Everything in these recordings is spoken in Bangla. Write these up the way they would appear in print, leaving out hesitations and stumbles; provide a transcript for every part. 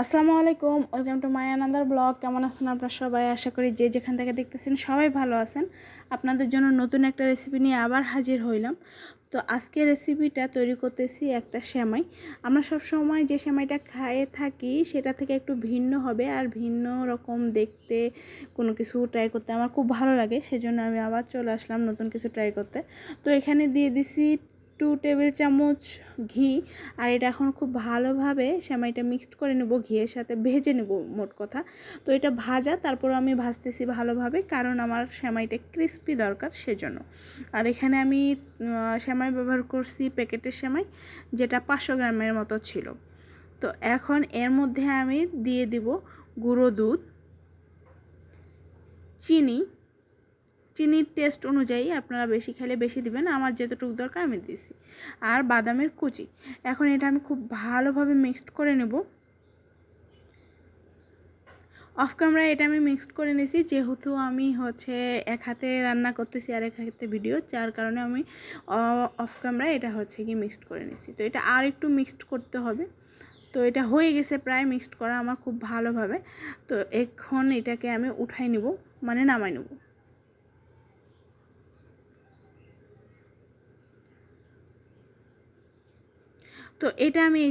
আসসালামু আলাইকুম, welcome to my another blog. কেমন আছেন আপনারা সবাই? আশা করি যে যেখান থেকে দেখতেছেন সবাই ভালো আছেন। আপনাদের জন্য নতুন একটা রেসিপি নিয়ে আবার হাজির হইলাম। তো আজকে রেসিপিটা তৈরি করতেছি একটা সেমাই। আমরা সব সময় যে সেমাইটা খায়ে থাকি সেটা থেকে একটু ভিন্ন হবে, আর ভিন্ন রকম দেখতে কোনো কিছু ট্রাই করতে আমার খুব ভালো লাগে। সেজন্য আমি আবার চলে আসলাম নতুন কিছু ট্রাই করতে। তো এখানে দিয়ে দিছি 2 টেবিল চামচ ঘি। আর এটা এখন খুব ভালোভাবে সেমাইটা মিক্সড করে নেব, ঘিয়ের সাথে ভেজে নেব মোট কথা। তো এটা ভাজা, তারপর আমি ভাজতেছি ভালোভাবে, কারণ আমার সেমাইটা ক্রিস্পি দরকার সেজন্য। আর এখানে আমি সেমাই ব্যবহার করছি প্যাকেটের সেমাই, যেটা 500 গ্রামের মতো ছিল। তো এখন এর মধ্যে আমি দিয়ে দিব গুঁড়ো দুধ, চিনির টেস্ট অনুযায়ী আপনারা বেশি খেলে বেশি দিবেন, আমার যতটুকু দরকার আমি দিছি, আর বাদামের কুচি। এখন এটা আমি খুব ভালোভাবে মিক্সড করে নেব। অফ ক্যামেরায় এটা আমি মিক্সড করে নিয়েছি, যেহেতু আমি এক হাতে রান্না করতেছি আর এক হাতে ভিডিও, যার কারণে আমি অফ ক্যামেরায় এটা কি মিক্সড করে নিয়েছি। তো এটা আর একটু মিক্সড করতে হবে। তো এটা হয়ে গেছে প্রায় মিক্সড করা আমার খুব ভালোভাবে। তো এখন এটাকে আমি উঠাই নেব, মানে নামাই নেব। তো এটা আমি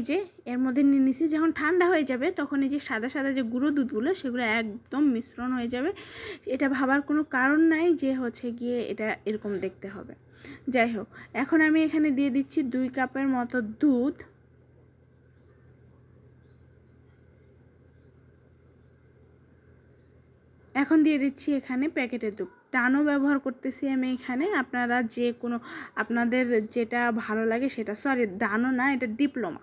এর মধ্যে নিয়ে নিছি। যখন ঠান্ডা হয়ে যাবে তখন এই যে সাদা সাদা যে গুঁড়ো দুধগুলো, সেগুলো একদম মিশ্রণ হয়ে যাবে। এটা ভাবার কোনো কারণ নাই যে গিয়ে এটা এরকম দেখতে হবে। যাই হোক, এখন আমি এখানে দিয়ে দিচ্ছি 2 কাপের মতো দুধ। এখন দিয়ে দিচ্ছি এখানে প্যাকেটের দুধ। টানও ব্যবহার করতেছি আমি এখানে, আপনারা যে কোনো আপনাদের যেটা ভালো লাগে সেটা, সরি ডানো না, এটা ডিপ্লোমা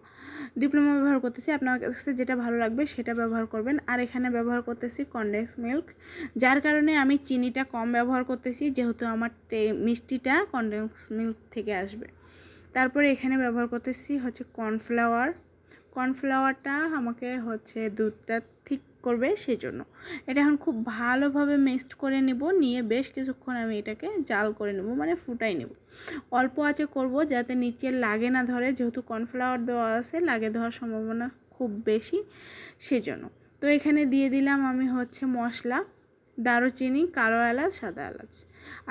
ব্যবহার করতেছি। আপনার কাছে যেটা ভালো লাগবে সেটা ব্যবহার করবেন। আর এখানে ব্যবহার করতেছি কনডেন্স মিল্ক, যার কারণে আমি চিনিটা কম ব্যবহার করতেছি, যেহেতু আমার মিষ্টিটা কনডেন্স মিল্ক থেকে আসবে। তারপরে এখানে ব্যবহার করতেছি কর্নফ্লাওয়ারটা আমাকে দুধটা ঠিক করবে সেজন্য। এটা এখন খুব ভালোভাবে মিক্সড করে নিয়ে বেশ কিছুক্ষণ আমি এটাকে জাল করে নেব, মানে ফুটাই নেব। অল্প আঁচে করব যাতে নিচে লাগে না ধরে, যেহেতু কর্নফ্লাওয়ার দেওয়া আছে, লাগে ধরার সম্ভাবনা খুব বেশি সেজন্য। তো এখানে দিয়ে দিলাম আমি মশলা, দারুচিনি, কালো এলাচ, সাদা এলাচ।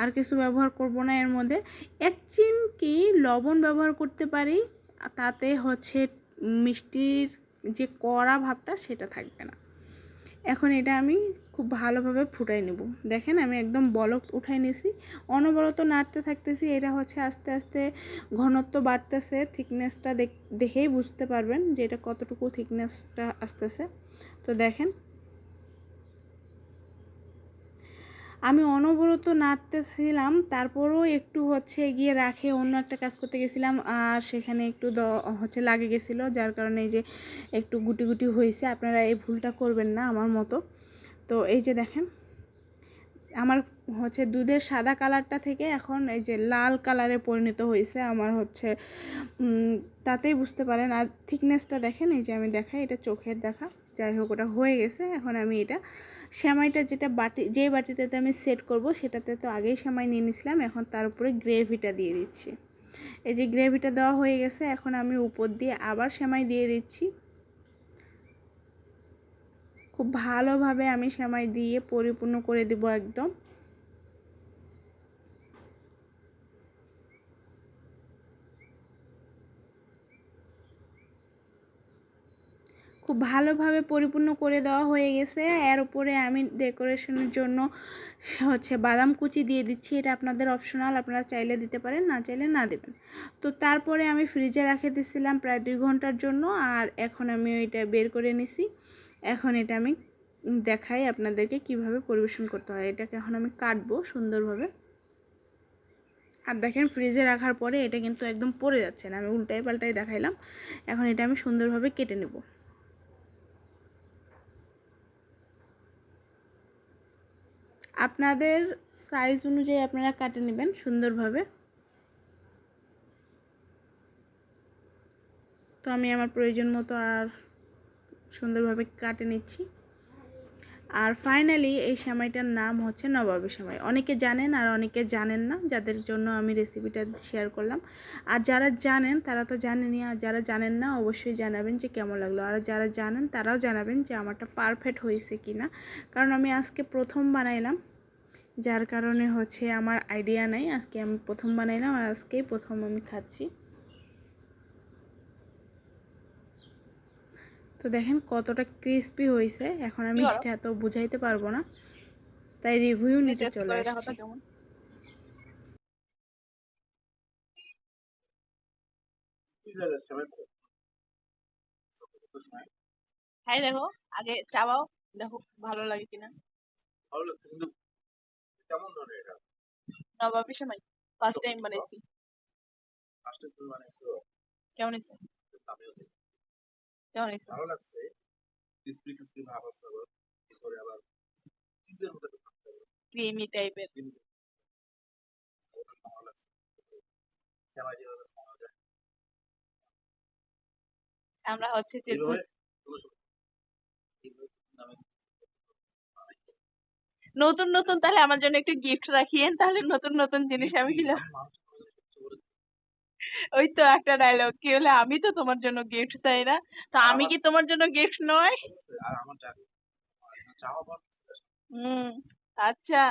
আর কিছু ব্যবহার করব না এর মধ্যে। এক চিমটি লবণ ব্যবহার করতে পারি, তাতে মিষ্টির যে কড়া ভাবটা সেটা থাকবে না। এখন এটা আমি খুব ভালোভাবে ফুটাই নেব। দেখেন আমি একদম বলক উঠাই নিয়েছি, অনবরত নাড়তে থাকতেছি। এটা আস্তে আস্তে ঘনত্ব বাড়তেছে, থিকনেসটা দেখেই বুঝতে পারবেন যে এটা কতটুকু থিকনেসটা আসতেছে। তো দেখেন আমি অনবরত নাড়তেছিলাম, তারপরও একটু গিয়ে রাখে অন্য একটা কাজ করতে গেছিলাম, আর সেখানে একটু লাগে গেছিলো, যার কারণে এই যে একটু গুটি গুটি হয়েছে। আপনারা এই ভুলটা করবেন না আমার মতো। তো এই যে দেখেন আমার দুধের সাদা কালারটা থেকে এখন এই যে লাল কালারে পরিণত হয়েছে আমার তাতেই বুঝতে পারেন। আর থিকনেসটা দেখেন, এই যে আমি দেখাই, এটা চোখের দেখা। যাই হোক, ওটা হয়ে গেছে। এখন আমি এটা সেমাইটা যে বাটিটাতে আমি সেট করব সেটাতে তো আগেই সেমাই নিয়ে নিয়েছিলাম, এখন তার উপরে গ্রেভিটা দিয়ে দিচ্ছি। এই যে গ্রেভিটা দেওয়া হয়ে গেছে, এখন আমি উপর দিয়ে আবার সেমাই দিয়ে দিচ্ছি। খুব ভালোভাবে আমি সেমাই দিয়ে পরিপূর্ণ করে দেব একদম। খুব ভালোভাবে পরিপূর্ণ করে দেওয়া হয়ে গেছে। এর উপরে আমি ডেকোরেশনের জন্য বাদাম কুচি দিয়ে দিচ্ছি। এটা আপনাদের অপশনাল, আপনারা চাইলে দিতে পারেন, না চাইলে না দেবেন। তো তারপরে আমি ফ্রিজে রেখে দিয়েছিলাম প্রায় 2 ঘন্টার জন্য, আর এখন আমি ওইটা বের করে নিছি। এখন এটা আমি দেখাই আপনাদেরকে কিভাবে পরিবেশন করতে হয়। এটাকে এখন আমি কাটবো সুন্দরভাবে। আর দেখেন ফ্রিজে রাখার পরে এটা কিন্তু একদম পড়ে যাচ্ছে না, আমি উল্টাই পাল্টাই দেখাইলাম। এখন এটা আমি সুন্দরভাবে কেটে নেব। আপনাদের সাইজ অনুযায়ী আপনারা কাটে নেবেন সুন্দরভাবে। তো আমি আমার প্রয়োজন মতো আর সুন্দরভাবে কাটে নিচ্ছি। আর ফাইনালি এই সেমাইটার নাম হচ্ছে নবাবী সেমাই। অনেকে জানেন আর অনেকে জানেন না, যাদের জন্য আমি রেসিপিটা শেয়ার করলাম। আর যারা জানেন তারা তো জানেনই, আর যারা জানেন না অবশ্যই জানাবেন যে কেমন লাগলো। আর যারা জানেন তারাও জানাবেন যে আমারটা পারফেক্ট হয়েছে কি না, কারণ আমি আজকে প্রথম বানাইলাম, যার কারণে হচ্ছে আমার আইডিয়া নাই। আজকে আমি প্রথম বানাইলাম আর আজকেই প্রথম আমি খাচ্ছি। তো দেখেন কতটা ক্রিস্পি হয়েছে। এখন আমি এটা এত বুঝাইতে পারবো না, তাই রিভিউ নিতে চলে আসছি। হ্যাঁ দেখো, আগে চাবাও, দেখো ভালো লাগে কিনা। ভালো লাগছে, কিন্তু কেমন ধরনের এটা? নবাবী সেমাই ফার্স্ট টাইম বানাইছি। ফার্স্ট টাইম তুমি বানাইছো? কেমন হয়েছে? আমিও দেখি। কেমন হয়েছে? ভালো লাগছে, ক্রিসপি ক্রিসপি ভাব আছে, আবার এরপরে আবার চিজের মতো একটা ভাব আছে। ক্রিমি টাইপের। কিন্তু ভালো লাগছে। সেমাই যেভাবে খাওয়া যায় আমরা হচ্ছে যে এইভাবে, এইভাবে নামে বানাইছে। নতুন নতুন, তাহলে আমার জন্য একটু গিফট রাখিয়েন, তাহলে নতুন নতুন জিনিস আমি কিনলাম। আমি মানুষ সবচেয়ে বড়। ওই তো একটা ডায়লগ, কি হলে আমি তো তোমার জন্য গিফট চাই না, তো আর আমি আমার কি তোমার জন্য গিফট নয়? অবশ্যই, আর আমার চাকরি চাওয়া পাওয়া হুম, আচ্ছা।